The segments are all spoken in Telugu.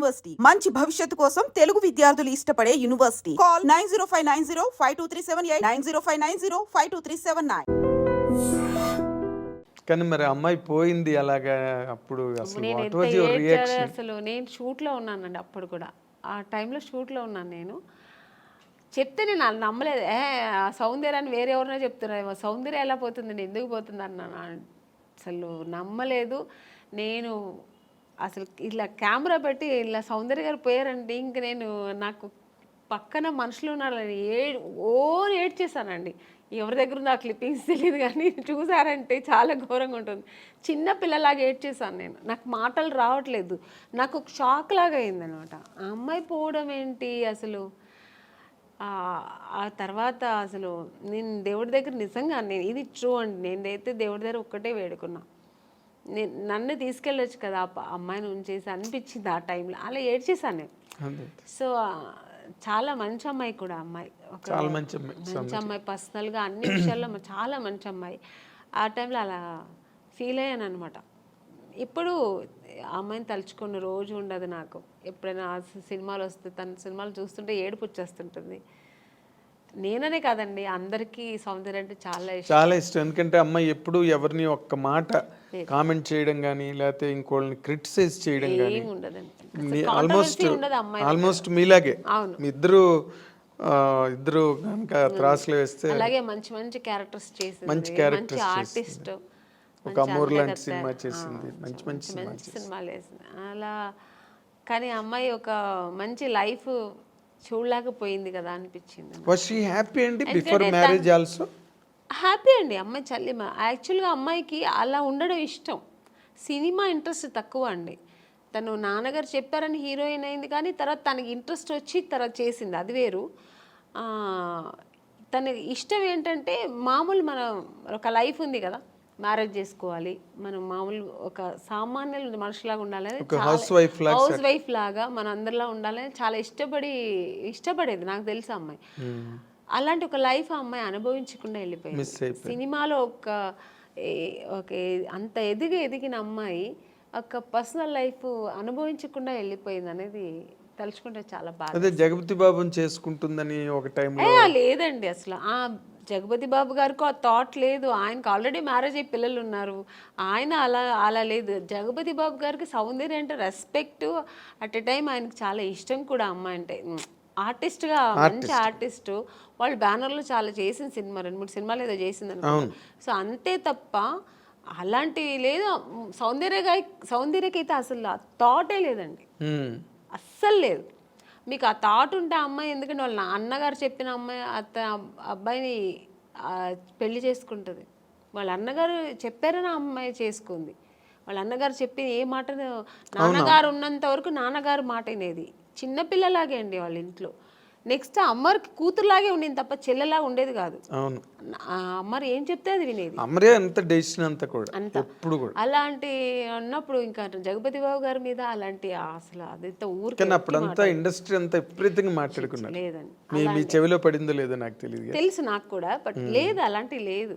యూనివర్సిటీ మంచి భవిష్యత్తు కోసం తెలుగు విద్యార్థులు ఇష్టపడే యూనివర్సిటీ. కాల్ 9059052378 9059052379. కానీ మరి అమ్మాయి పోయింది అలాగా, అప్పుడు అసలు వాట్ వాజ్ యువర్ రియాక్షన్? అసలు నేను షూట్లో ఉన్నానండి అప్పుడు కూడా. ఆ టైంలో షూట్లో ఉన్నాను నేను. చెప్తే నేను నమ్మలేదు. సౌందర్యాన్ని వేరే ఎవరైనా చెప్తున్నారు, సౌందర్య ఎలా పోతుందండి, ఎందుకు పోతుంది అన్నాను. అసలు నమ్మలేదు నేను. అసలు ఇలా కెమెరా పెట్టి ఇలా సౌందర్య గారు పోయారంటే ఇంక నేను, నాకు పక్కన మనుషులు ఉన్నారని ఏడ్చేసానండి. ఎవరి దగ్గర ఉంది ఆ క్లిప్పింగ్స్ తెలియదు, కానీ చూసారంటే చాలా ఘోరంగా ఉంటుంది. చిన్న పిల్లలాగా ఏడ్చేసాను నేను. నాకు మాటలు రావట్లేదు, నాకు ఒక షాక్ లాగా అయిందనమాట. ఆ అమ్మాయి పోవడం ఏంటి అసలు. ఆ తర్వాత అసలు నేను దేవుడి దగ్గర నిజంగా నేను ఇది ట్రూ అండి, నేనైతే దేవుడి దగ్గర ఒక్కటే వేడుకున్నా, నన్ను తీసుకెళ్ళొచ్చు కదా అమ్మాయిని ఉంచేసి అనిపించింది ఆ టైంలో. అలా ఏడ్చేసాను నేను. సో చాలా మంచి అమ్మాయి కూడా అమ్మాయి, ఒక మంచి అమ్మాయి, పర్సనల్గా అన్ని విషయాల్లో చాలా మంచి అమ్మాయి. ఆ టైంలో అలా ఫీల్ అయ్యాను అనమాట. ఇప్పుడు అమ్మాయిని తలుచుకున్న రోజు ఉండదు నాకు. ఎప్పుడైనా సినిమాలు వస్తే, తన సినిమాలు చూస్తుంటే ఏడుపు వచ్చేస్తుంటుంది. నేననే కాదండి, అందరికీ సౌందర్య అంటే చాలా ఇష్టం. ఎందుకంటే అమ్మాయి ఎప్పుడు ఎవరిని ఒక్క మాట కామెంట్ చేయడం కానీ, లేకపోతే ఇంకోళ్ళని క్రిటిసైజ్ చేయడం కానీ ఉండదండి. ఆల్మోస్ట్ మీలాగే మీ ఇద్దరు కనుక త్రాసులు వేస్తే అలాగే మంచి మంచి క్యారెక్టర్స్ చేసింది, మంచి ఆర్టిస్ట్, ఒక అమూర్ లాంటి సినిమా చేసింది, మంచి మంచి సినిమాలు వేసింది అలా. కానీ అమ్మాయి ఒక మంచి లైఫ్ చూడలేకపోయింది కదా అనిపించింది. వాస్ షీ హ్యాపీ అండి బిఫోర్ మ్యారేజ్ ఆల్సో? హ్యాపీ అండి అమ్మాయి చల్లిమ. యాక్చువల్గా అమ్మాయికి అలా ఉండడం ఇష్టం, సినిమా ఇంట్రెస్ట్ తక్కువ అండి. తను నాన్నగారు చెప్పారని హీరోయిన్ అయింది, కానీ తర్వాత తనకి ఇంట్రెస్ట్ వచ్చి తర్వాత చేసింది, అది వేరు. తన ఇష్టం ఏంటంటే మామూలు మన ఒక లైఫ్ ఉంది కదా, మ్యారేజ్ చేసుకోవాలి, మనం మామూలు ఒక సామాన్య మనుషులాగా ఉండాలని, హౌస్ వైఫ్ లాగా మన అందరిలా ఉండాలని చాలా ఇష్టపడేది నాకు తెలుసు అమ్మాయి. అలాంటి ఒక లైఫ్ ఆ అమ్మాయి అనుభవించకుండా వెళ్ళిపోయింది. సినిమాలో ఒక అంత ఎదిగిన అమ్మాయి ఒక పర్సనల్ లైఫ్ అనుభవించకుండా వెళ్ళిపోయింది అనేది తలుచుకుంటే చాలా బాగా. అదే జగపతి బాబుని చేసుకుంటుందని ఒక టైంలో లేదండి, అసలు ఆ జగపతి బాబు గారికి ఆ థాట్ లేదు. ఆయనకు ఆల్రెడీ మ్యారేజ్ అయ్యి పిల్లలు ఉన్నారు, ఆయన అలా లేదు. జగపతి బాబు గారికి సౌందర్య అంటే రెస్పెక్ట్, అట్ ఎ టైం ఆయనకు చాలా ఇష్టం కూడా అమ్మాయి అంటే. ఆర్టిస్ట్గా మంచి ఆర్టిస్టు, వాళ్ళు బ్యానర్లో చాలా చేసిన సినిమా 2-3 సినిమాలు ఏదో చేసింది అనుకో. సో అంతే తప్ప అలాంటివి లేదు. సౌందర్యకైతే అసలు ఆ థాటే లేదండి, అస్సలు లేదు. మీకు ఆ థాట్ ఉంటే ఆ అమ్మాయి, ఎందుకంటే వాళ్ళ అన్నగారు చెప్పిన అమ్మాయి అబ్బాయిని పెళ్లి చేసుకుంటుంది. వాళ్ళ అన్నగారు చెప్పారని ఆ అమ్మాయి చేసుకుంది. వాళ్ళ అన్నగారు చెప్పి ఏ మాట, నాన్నగారు ఉన్నంత వరకు నాన్నగారు మాట వినేది. చిన్నపిల్లలాగే అండి వాళ్ళ ఇంట్లో. నెక్స్ట్ అమ్మరికి కూతురులాగే ఉండేది తప్ప చెల్లెలాగా ఉండేది కాదు. అమ్మరు ఏం చెప్తే అది వినేది. అలాంటి అన్నప్పుడు ఇంకా జగపతి బాబు గారి మీద అలాంటి అసలు అదంతా ఊరికి ఇండస్ట్రీ అంతా విపరీతంగా మాట్లాడుకున్నారు. లేదండి, మీ చెవిలో పడిందో లేదో నాకు తెలియదు, తెలుసు నాకు కూడా, బట్ లేదు అలాంటివి లేదు.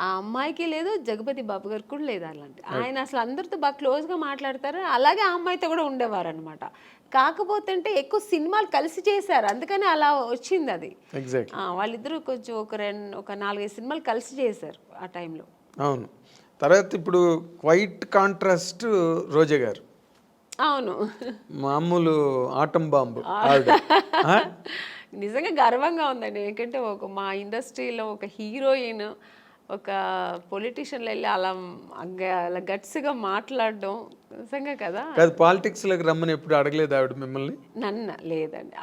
ఆ అమ్మాయికి లేదు, జగపతి బాబు గారికి కూడా లేదు అలాంటి. ఆయన అసలు అందరితో బాగా క్లోజ్ గా మాట్లాడతారు, అలాగే ఆ అమ్మాయితో కూడా ఉండేవారు అనమాట. కాకపోతే అంటే ఎక్కువ సినిమాలు కలిసి చేశారు, అందుకని అలా వచ్చింది అది. వాళ్ళిద్దరూ కొంచెం ఒక 4-5 సినిమాలు కలిసి చేశారు ఆ టైంలో. అవును. తర్వాత ఇప్పుడు క్వైట్ కాంట్రాస్ట్ రోజా గారు. అవును, మామూలు ఆటం బాంబు. నిజంగా గర్వంగా ఉందండి, ఎందుకంటే మా ఇండస్ట్రీలో ఒక హీరోయిన్ ఒక పొలిటీషియన్లో వెళ్ళి అలా గట్స్గా మాట్లాడడం నిజంగా కదా. పాలిటిక్స్ లోకి రమ్మని ఎప్పుడు అడగలేదు ఆవిడ మిమ్మల్ని? నన్ను లేదండి.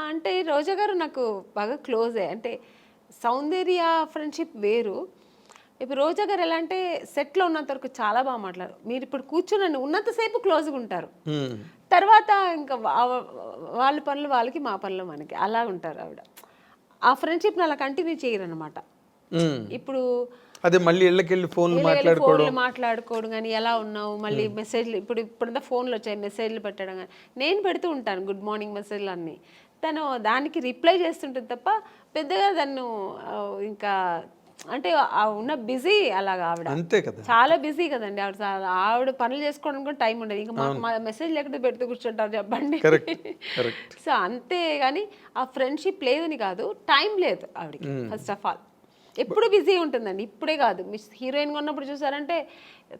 అంటే రోజా గారు నాకు బాగా క్లోజే, అంటే సౌందర్య ఫ్రెండ్షిప్ వేరు. ఇప్పుడు రోజా గారు ఎలా అంటే సెట్లో ఉన్నంత వరకు చాలా బాగా మాట్లాడారు. మీరు ఇప్పుడు కూర్చుని ఉన్నంతసేపు క్లోజ్గా ఉంటారు, తర్వాత ఇంకా వాళ్ళ పనులు వాళ్ళకి, మా పనులు మనకి, అలా ఉంటారు ఆవిడ. ఆ ఫ్రెండ్షిప్ని అలా కంటిన్యూ చేయరు అనమాట. ఇప్పుడు అదే మళ్ళీ ఇళ్ళకెళ్ళి ఫోన్లు మాట్లాడుకోవడం కానీ, ఎలా ఉన్నావు, మళ్ళీ మెసేజ్లు, ఇప్పుడంతా ఫోన్లు వచ్చాయి, మెసేజ్లు పెట్టడం కానీ నేను పెడుతూ ఉంటాను, గుడ్ మార్నింగ్ మెసేజ్లు అన్నీ. తను దానికి రిప్లై చేస్తుంటుంది తప్ప పెద్దగా తను ఇంకా అంటే ఆ ఉన్న బిజీ అలాగా ఆవిడ అంతే కదా. చాలా బిజీ కదండి ఆవిడ. ఆవిడ పనులు చేసుకోవడానికి కూడా టైం ఉండదు. ఇంకా మాకు మా మెసేజ్ లేకపోతే పెడుతూ కూర్చుంటారు చెప్పండి. కరెక్ట్. సో అంతే కానీ ఆ ఫ్రెండ్షిప్ లేదని కాదు, టైం లేదు ఆవిడకి ఫస్ట్ ఆఫ్ ఆల్. ఎప్పుడు బిజీ ఉంటుందండి. ఇప్పుడే కాదు, మిస్ హీరోయిన్గా ఉన్నప్పుడు చూసారంటే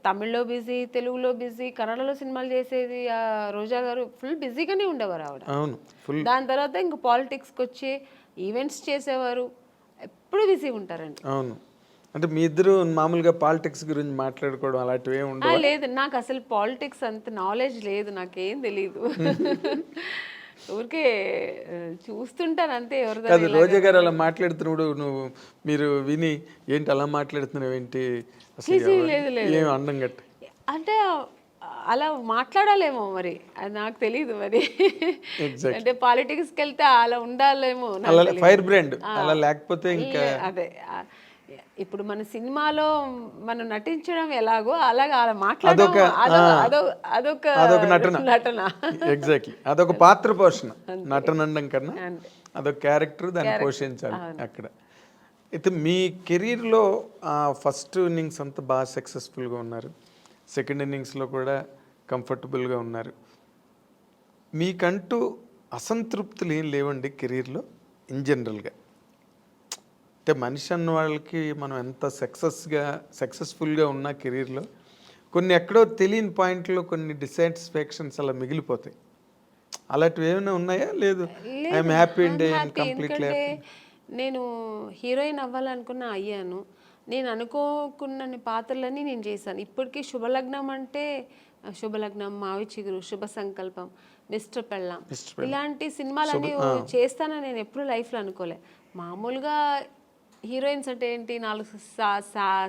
తమిళ్లో బిజీ, తెలుగులో బిజీ, కన్నడలో సినిమాలు చేసేది ఆ రోజా గారు. ఫుల్ బిజీగానే ఉండేవారు ఆవిడ. అవును, ఫుల్. దాని తర్వాత ఇంక పాలిటిక్స్కి వచ్చి ఈవెంట్స్ చేసేవారు. ఎప్పుడు బిజీ ఉంటారండి. అవును. అంటే మీ ఇద్దరు మామూలుగా పాలిటిక్స్ గురించి మాట్లాడుకోవడం అలాంటివి ఏమి ఉండవు? లేదు, నాకు అసలు పాలిటిక్స్ అంత నాలెడ్జ్ లేదు, నాకేం తెలియదు. ఊరికే చూస్తుంటాను అంతే. కాదు, రోజా గారు అలా మాట్లాడుతున్నప్పుడు మీరు విని ఏంటి అలా మాట్లాడుతున్నావు ఏంటి అసలు ఏం అండం గట్టి అంటే అలా మాట్లాడాలేమో మరి, అది నాకు తెలియదు మరి. అంటే పాలిటిక్స్కి వెళ్తే అలా ఉండాలేమో, అలా ఫైర్ బ్రాండ్ అలా లేకపోతే ఇంకా అదే. ఇప్పుడు మన సినిమాలో మనం నటించడం ఎలాగో అలాగా అలా మాట్లాడడం అదొక నటన. ఎగ్జాక్ట్లీ, అదొక పాత్ర పోషణ. నటన అనడం కన్నా అదొక క్యారెక్టర్, దాన్ని పోషించాలి అక్కడ. అయితే మీ కెరీర్లో ఫస్ట్ ఇన్నింగ్స్ అంతా బాగా సక్సెస్ఫుల్గా ఉన్నారు, సెకండ్ ఇన్నింగ్స్లో కూడా కంఫర్టబుల్గా ఉన్నారు. మీకంటూ అసంతృప్తులు ఏం లేవండి కెరీర్లో ఇన్ జనరల్గా? అంటే మనిషి అన్న వాళ్ళకి మనం ఎంత సక్సెస్ఫుల్గా ఉన్న కెరీర్లో కొన్ని ఎక్కడో తెలియని పాయింట్లో కొన్ని డిసాటిస్ఫాక్షన్స్ అలా మిగిలిపోతాయి. అలాంటివి ఏమైనా ఉన్నాయా? లేదు, ఐఎమ్ హ్యాపీ అండ్ కంప్లీట్లీ. నేను హీరోయిన్ అవ్వాలనుకున్నా, అయ్యాను. నేను అనుకోకున్న పాత్రలన్నీ నేను చేశాను. ఇప్పటికీ శుభలగ్నం అంటే శుభలగ్నం, మావి చిగురు, శుభ సంకల్పం, మిస్టర్ పెళ్ళాం, ఇలాంటి సినిమాలన్నీ చేస్తానని నేను ఎప్పుడు లైఫ్లో అనుకోలే. మామూలుగా హీరోయిన్స్ అంటే ఏంటి, 4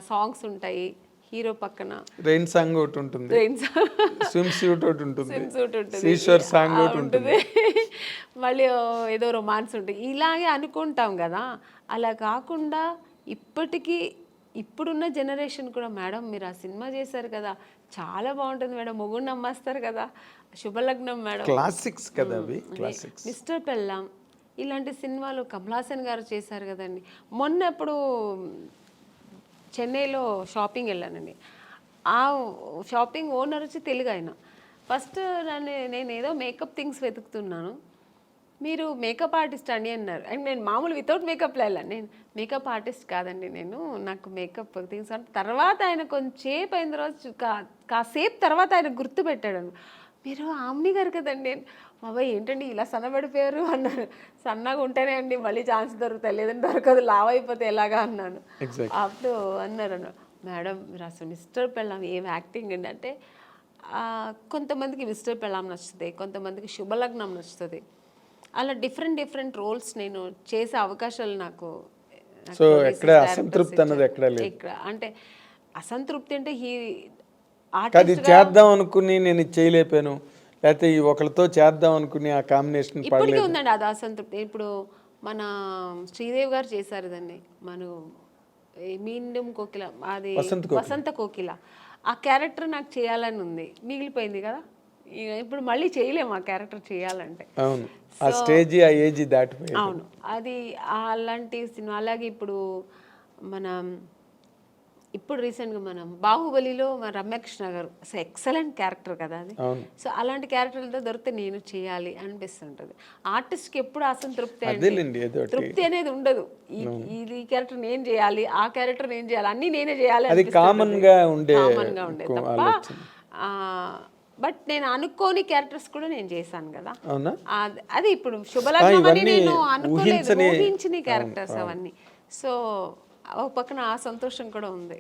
సాంగ్స్ ఉంటాయి హీరో పక్కన, రెయిన్ సాంగ్ ఒకటి ఉంటుంది, స్విమ్ సూట్ ఒకటి ఉంటుంది, సీషోర్ సాంగ్ ఒకటి ఉంటుంది, మళ్ళీ ఏదో రొమాన్స్ ఉంటుంది, ఇలాగే అనుకుంటాం కదా. అలా కాకుండా ఇప్పుడున్న జనరేషన్ కూడా, మేడం మీరు ఆ సినిమా చేశారు కదా, చాలా బాగుంటుంది మేడం, మొగుడు నమ్మేస్తారు కదా, శుభలగ్నం మేడం, క్లాసిక్స్ కదా అవి, క్లాసిక్స్, మిస్టర్ పెళ్ళాం, ఇలాంటి సినిమాలు కమల్ హాసన్ గారు చేశారు కదండి. మొన్న ఎప్పుడు చెన్నైలో షాపింగ్ వెళ్ళానండి. ఆ షాపింగ్ ఓనర్ వచ్చి తెలుగు ఆయన. ఫస్ట్ నేను ఏదో మేకప్ థింగ్స్ వెతుకుతున్నాను, మీరు మేకప్ ఆర్టిస్ట్ అండి అన్నారు. అండ్ నేను మామూలు వితౌట్ మేకప్లో వెళ్ళాను. నేను మేకప్ ఆర్టిస్ట్ కాదండి, నాకు మేకప్ థింగ్స్ అంటే. తర్వాత ఆయన కొంచెంసేపు అయిన తర్వాత, కాసేపు తర్వాత ఆయన గుర్తుపెట్టాడు, మీరు ఆమ్ని గారు కదండి. బాబాయ్ ఏంటండి ఇలా సన్నబడిపోయారు అన్నారు. సన్నగా ఉంటేనే అండి మళ్ళీ ఛాన్స్ దొరుకుతాయి, లేదంటే దొరకదు, లావ్ అయిపోతే ఎలాగా అన్నాను. అప్పుడు అన్నారు, మేడం మీరు అసలు మిస్టర్ పెళ్ళాం ఏం యాక్టింగ్ అండి అంటే, కొంతమందికి మిస్టర్ పెళ్ళాం నచ్చుతుంది, కొంతమందికి శుభలగ్నం నచ్చుతుంది. అలా డిఫరెంట్ రోల్స్ నేను చేసే అవకాశాలు నాకు. సో ఎక్కడ అసంతృప్తి అన్నది ఎక్కడ లేదు. అంటే అసంతృప్తి అంటే అది చేద్దాం అనుకుని నేను చేయలేపాను, లేకపోతే ఈ ఒకరితో చేద్దాం అనుకుని ఆ కాంబినేషన్ ఇప్పటికీ ఉందండి అది అసంతృప్తి. ఇప్పుడు మన శ్రీదేవి గారు చేశారు దాన్ని, మీండం కోకిల, అది వసంత కోకిల, ఆ క్యారెక్టర్ నాకు చేయాలని ఉంది, మిగిలిపోయింది కదా. ఇప్పుడు మళ్ళీ చేయలేము ఆ క్యారెక్టర్ చేయాలంటే. అవును, ఆ స్టేజ్ ఆ ఏజ్ దాటిపోయింది. అవును, అది అలాంటి సినిమా. అలాగే ఇప్పుడు రీసెంట్గా మనం బాహుబలిలో రమ్యకృష్ణ గారు అసలు ఎక్సలెంట్ క్యారెక్టర్ కదా అది. సో అలాంటి క్యారెక్టర్లతో దొరికితే నేను చేయాలి అనిపిస్తుంటుంది. ఆర్టిస్ట్కి ఎప్పుడు అసంతృప్తి, తృప్తి అనేది ఉండదు. ఈ క్యారెక్టర్ నేను చేయాలి, ఆ క్యారెక్టర్ నేను చేయాలి, అన్నీ నేనే చేయాలి, కామన్గా ఉండే తప్ప. బట్ నేను అనుకోని క్యారెక్టర్స్ కూడా నేను చేశాను కదా. అది ఇప్పుడు శుభలగ్నం అని నేను అనుకోలేదు, ఊహించిన క్యారెక్టర్స్ అవన్నీ. సో ఒక పక్కన ఆ సంతోషం కూడా ఉంది.